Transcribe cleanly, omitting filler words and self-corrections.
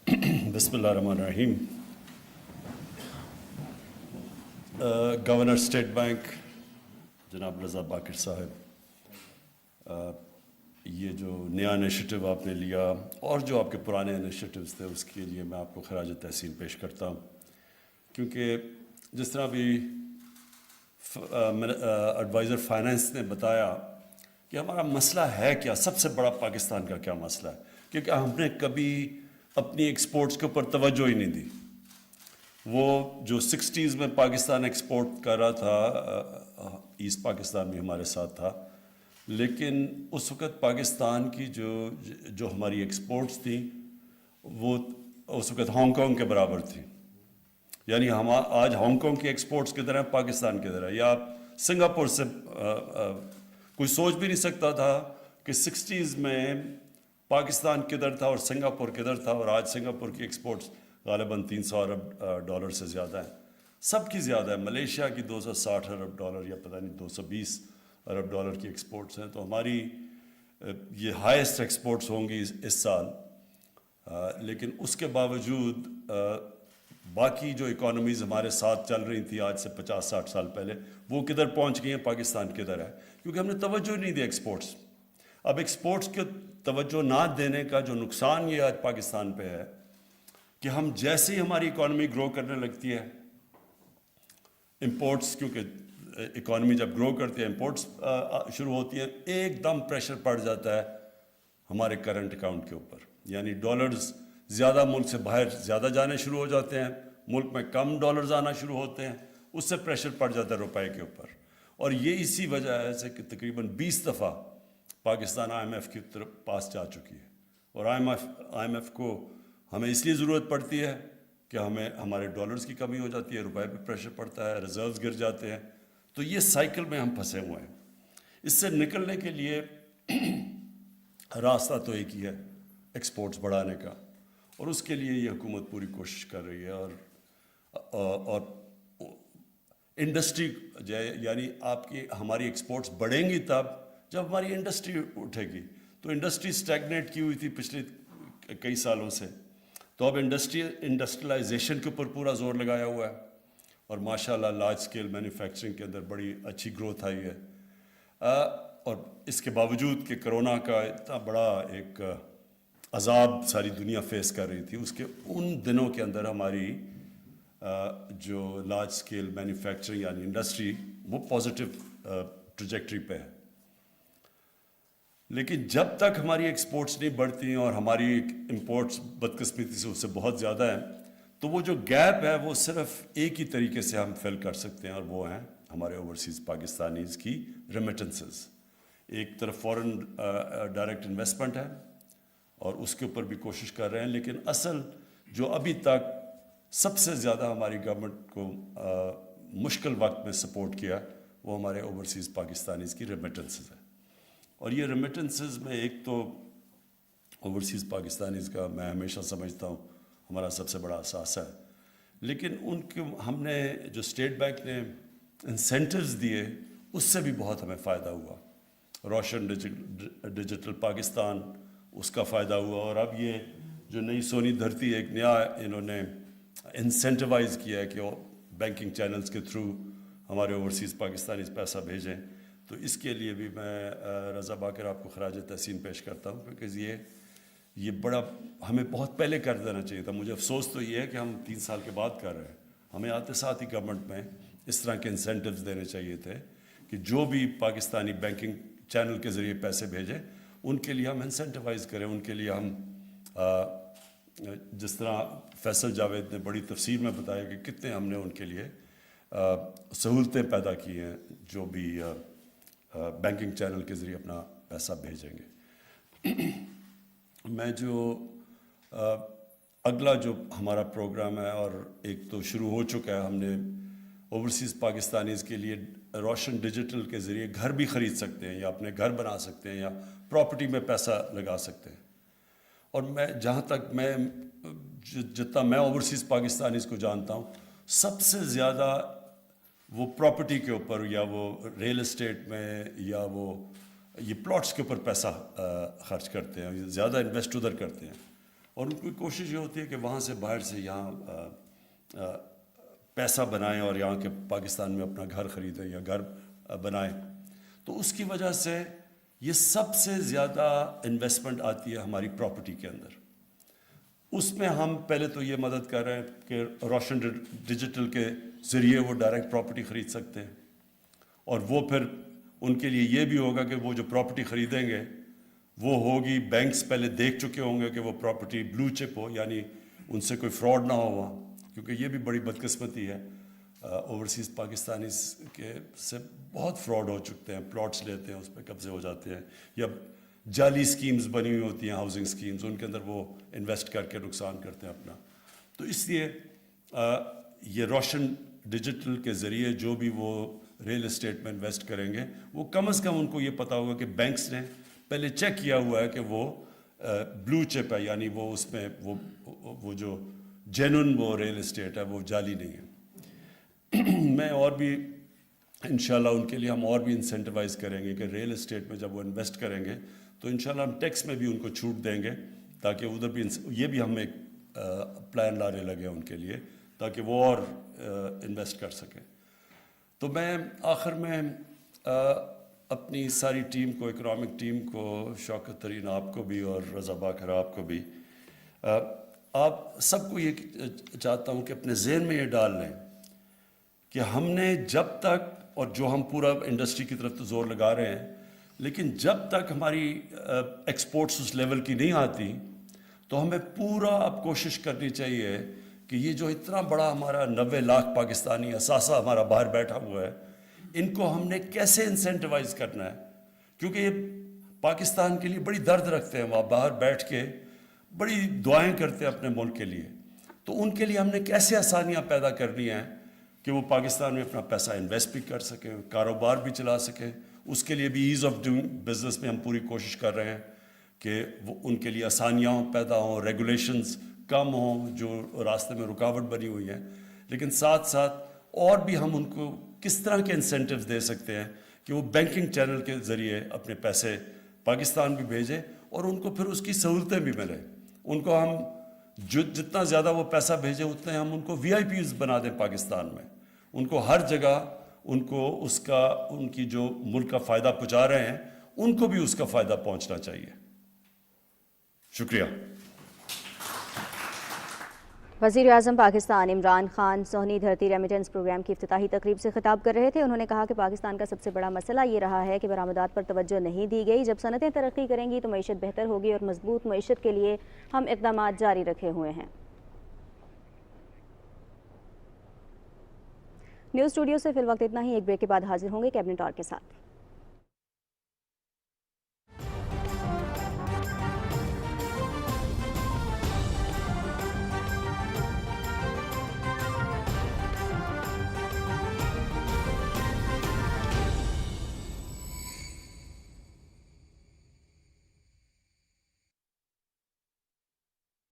بسم اللہ الرحمن الرحیم. گورنر اسٹیٹ بینک جناب رضا باقر صاحب، یہ جو نیا انیشیٹو آپ نے لیا اور جو آپ کے پرانے انیشیٹوز تھے اس کے لیے میں آپ کو خراج تحسین پیش کرتا ہوں، کیونکہ جس طرح بھی ایڈوائزر فائنینس نے بتایا کہ ہمارا مسئلہ ہے کیا، سب سے بڑا پاکستان کا کیا مسئلہ ہے، کیونکہ ہم نے کبھی اپنی ایکسپورٹس کے اوپر توجہ ہی نہیں دی. وہ جو 60s میں پاکستان ایکسپورٹ کر رہا تھا، ایسٹ پاکستان بھی ہمارے ساتھ تھا، لیکن اس وقت پاکستان کی جو ہماری ایکسپورٹس تھیں وہ اس وقت ہانگ کانگ کے برابر تھی. یعنی ہم آج ہانگ کانگ کی ایکسپورٹس کی طرح پاکستان کی طرح، یا سنگاپور سے کوئی سوچ بھی نہیں سکتا تھا کہ 60s میں پاکستان کدھر تھا اور سنگاپور کدھر تھا، اور آج سنگاپور کی ایکسپورٹس غالباً 300 ارب ڈالر سے زیادہ ہیں، سب کی زیادہ ہے. ملیشیا کی 260 ارب ڈالر یا پتہ نہیں 220 ارب ڈالر کی ایکسپورٹس ہیں. تو ہماری یہ ہائیسٹ ایکسپورٹس ہوں گی اس سال. لیکن اس کے باوجود باقی جو اکانومیز ہمارے ساتھ چل رہی تھیں آج سے 50-60 سال پہلے، وہ کدھر پہنچ گئی ہیں، پاکستان کدھر ہے، کیونکہ ہم نے توجہ نہیں دی ایکسپورٹس. اب ایکسپورٹس کے توجہ نہ دینے کا جو نقصان یہ آج پاکستان پہ ہے کہ ہم جیسے ہی ہماری اکانومی گرو کرنے لگتی ہے، امپورٹس، کیونکہ اکانومی جب گرو کرتی ہے امپورٹس شروع ہوتی ہیں، ایک دم پریشر پڑ جاتا ہے ہمارے کرنٹ اکاؤنٹ کے اوپر. یعنی ڈالرز زیادہ ملک سے باہر زیادہ جانے شروع ہو جاتے ہیں، ملک میں کم ڈالرز آنا شروع ہوتے ہیں، اس سے پریشر پڑ جاتا ہے روپے کے اوپر. اور یہ اسی وجہ ہے کہ تقریباً 20 دفعہ پاکستان آئی ایم ایف کی طرف پاس جا چکی ہے. اور آئی ایم ایف کو ہمیں اس لیے ضرورت پڑتی ہے کہ ہمارے ڈالرز کی کمی ہو جاتی ہے، روپے پہ پریشر پڑتا ہے، ریزروز گر جاتے ہیں. تو یہ سائیکل میں ہم پھنسے ہوئے ہیں. اس سے نکلنے کے لیے راستہ تو ایک ہی ہے، ایکسپورٹس بڑھانے کا، اور اس کے لیے یہ حکومت پوری کوشش کر رہی ہے. اور انڈسٹری یعنی ہماری ایکسپورٹس بڑھیں گی تب جب ہماری انڈسٹری اٹھے گی. تو انڈسٹری اسٹیگنیٹ کی ہوئی تھی پچھلے کئی سالوں سے، تو اب انڈسٹریلائزیشن کے اوپر پورا زور لگایا ہوا ہے، اور ماشاءاللہ لارج اسکیل مینوفیکچرنگ کے اندر بڑی اچھی گروتھ آئی ہے. اور اس کے باوجود کہ کرونا کا اتنا بڑا ایک عذاب ساری دنیا فیس کر رہی تھی، ان دنوں کے اندر ہماری جو لارج اسکیل مینوفیکچرنگ یعنی انڈسٹری وہ پازیٹیو ٹریجیکٹری پہ ہے. لیکن جب تک ہماری ایکسپورٹس نہیں بڑھتی ہیں اور ہماری امپورٹس بدقسمتی سے اس سے بہت زیادہ ہیں، تو وہ جو گیپ ہے وہ صرف ایک ہی طریقے سے ہم فل کر سکتے ہیں، اور وہ ہیں ہمارے اوورسیز پاکستانیز کی ریمیٹنسز. ایک طرف فورن ڈائریکٹ انویسٹمنٹ ہے اور اس کے اوپر بھی کوشش کر رہے ہیں، لیکن اصل جو ابھی تک سب سے زیادہ ہماری گورنمنٹ کو مشکل وقت میں سپورٹ کیا وہ ہمارے اوورسیز پاکستانیز کی ریمیٹنسز ہے. اور یہ ریمیٹنسز میں ایک تو اوورسیز پاکستانیز کا میں ہمیشہ سمجھتا ہوں ہمارا سب سے بڑا اثاثہ ہے، لیکن ان کے ہم نے جو اسٹیٹ بینک نے انسینٹیوز دیے اس سے بھی بہت ہمیں فائدہ ہوا. روشن ڈیجیٹل پاکستان، اس کا فائدہ ہوا. اور اب یہ جو نئی سونی دھرتی ایک نیا انہوں نے انسینٹیوائز کیا ہے کہ بینکنگ چینلز کے تھرو ہمارے اوورسیز پاکستانیز پیسہ بھیجیں. تو اس کے لیے بھی میں رضا باقر آپ کو خراج تحسین پیش کرتا ہوں، کیونکہ یہ بڑا ہمیں بہت پہلے کر دینا چاہیے تھا. مجھے افسوس تو یہ ہے کہ ہم 3 سال کے بعد کر رہے ہیں. ہمیں آتے ساتھ ہی گورنمنٹ میں اس طرح کے انسینٹیوز دینے چاہیے تھے کہ جو بھی پاکستانی بینکنگ چینل کے ذریعے پیسے بھیجیں ان کے لیے ہم انسینٹیوائز کریں. ان کے لیے ہم جس طرح فیصل جاوید نے بڑی تفصیل میں بتایا کہ کتنے ہم نے ان کے لیے سہولتیں پیدا کی ہیں جو بھی بینکنگ چینل کے ذریعے اپنا پیسہ بھیجیں گے. میں جو اگلا جو ہمارا پروگرام ہے، اور ایک تو شروع ہو چکا ہے، ہم نے اوورسیز پاکستانیز کے لیے روشن ڈیجیٹل کے ذریعے گھر بھی خرید سکتے ہیں، یا اپنے گھر بنا سکتے ہیں، یا پراپرٹی میں پیسہ لگا سکتے ہیں. اور میں جہاں تک جتنا میں اوورسیز پاکستانیز کو جانتا ہوں، سب سے زیادہ وہ پراپرٹی کے اوپر یا وہ ریل اسٹیٹ میں یا یہ پلاٹس کے اوپر پیسہ خرچ کرتے ہیں، زیادہ انویسٹ ادھر کرتے ہیں. اور ان کی کوشش یہ ہوتی ہے کہ وہاں سے باہر سے یہاں پیسہ بنائیں اور یہاں کے پاکستان میں اپنا گھر خریدیں یا گھر بنائیں. تو اس کی وجہ سے یہ سب سے زیادہ انویسٹمنٹ آتی ہے ہماری پراپرٹی کے اندر. اس میں ہم پہلے تو یہ مدد کر رہے ہیں کہ روشن ڈیجیٹل کے ذریعے وہ ڈائریکٹ پراپرٹی خرید سکتے ہیں, اور وہ پھر ان کے لیے یہ بھی ہوگا کہ وہ جو پراپرٹی خریدیں گے وہ ہوگی, بینکس پہلے دیکھ چکے ہوں گے کہ وہ پراپرٹی بلو چپ ہو, یعنی ان سے کوئی فراڈ نہ ہو وہاں, کیونکہ یہ بھی بڑی بدقسمتی ہے. اوورسیز پاکستانیز کے سے بہت فراڈ ہو چکتے ہیں, پلاٹس لیتے ہیں اس پہ قبضے ہو جاتے ہیں, یا جعلی سکیمز بنی ہوئی ہوتی ہیں, ہاؤسنگ سکیمز, ان کے اندر وہ انویسٹ کر کے نقصان کرتے ہیں اپنا. تو اس لیے یہ روشن ڈیجیٹل کے ذریعے جو بھی وہ ریئل اسٹیٹ میں انویسٹ کریں گے وہ کم از کم ان کو یہ پتا ہوگا کہ بینکس نے پہلے چیک کیا ہوا ہے کہ وہ بلو چپ ہے, یعنی وہ اس میں وہ جو جینون وہ ریئل اسٹیٹ ہے وہ جعلی نہیں ہے. میں اور بھی انشاءاللہ ان کے لیے ہم اور بھی انسینٹیوائز کریں گے کہ ریئل اسٹیٹ میں جب وہ انویسٹ کریں گے تو انشاءاللہ ہم ٹیکس میں بھی ان کو چھوٹ دیں گے, تاکہ ادھر بھی یہ بھی ہم ایک پلان لانے لگے ان کے لیے تاکہ وہ اور انویسٹ کر سکیں. تو میں آخر میں اپنی ساری ٹیم کو, اکنامک ٹیم کو, شوکت ترین آپ کو بھی اور رضا باقر آپ کو بھی, آپ سب کو یہ چاہتا ہوں کہ اپنے ذہن میں یہ ڈال لیں کہ ہم نے جب تک, اور جو ہم پورا انڈسٹری کی طرف تو زور لگا رہے ہیں, لیکن جب تک ہماری ایکسپورٹس اس لیول کی نہیں آتی تو ہمیں پورا اب کوشش کرنی چاہیے کہ یہ جو اتنا بڑا ہمارا 90 لاکھ پاکستانی اثاثہ ہمارا باہر بیٹھا ہوا ہے, ان کو ہم نے کیسے انسینٹیوائز کرنا ہے, کیونکہ یہ پاکستان کے لیے بڑی درد رکھتے ہیں, وہاں باہر بیٹھ کے بڑی دعائیں کرتے ہیں اپنے ملک کے لیے. تو ان کے لیے ہم نے کیسے آسانیاں پیدا کرنی ہیں کہ وہ پاکستان میں اپنا پیسہ انویسٹ بھی کر سکیں, کاروبار بھی چلا سکیں. اس کے لیے بھی ایز آف ڈوئنگ بزنس میں ہم پوری کوشش کر رہے ہیں کہ وہ ان کے لیے آسانیاں پیدا ہوں, ریگولیشنز کم ہوں جو راستے میں رکاوٹ بنی ہوئی ہیں, لیکن ساتھ ساتھ اور بھی ہم ان کو کس طرح کے انسینٹیوز دے سکتے ہیں کہ وہ بینکنگ چینل کے ذریعے اپنے پیسے پاکستان بھی بھیجیں اور ان کو پھر اس کی سہولتیں بھی ملیں. ان کو ہم جتنا زیادہ وہ پیسہ بھیجیں اتنے ہم ان کو وی آئی پیز بنا دیں پاکستان میں, ان کو ہر جگہ ان کو اس کا, ان کی جو ملک کا فائدہ پہنچا رہے ہیں ان کو بھی اس کا فائدہ پہنچنا چاہیے. شکریہ. وزیر اعظم پاکستان عمران خان سونی دھرتی ریمیٹنس پروگرام کی افتتاحی تقریب سے خطاب کر رہے تھے. انہوں نے کہا کہ پاکستان کا سب سے بڑا مسئلہ یہ رہا ہے کہ برآمدات پر توجہ نہیں دی گئی. جب صنعتیں ترقی کریں گی تو معیشت بہتر ہوگی اور مضبوط معیشت کے لیے ہم اقدامات جاری رکھے ہوئے ہیں. نیوز اسٹوڈیو سے فی الوقت اتنا ہی. ایک بریک کے بعد حاضر ہوں گے کیبنٹ اور کے ساتھ.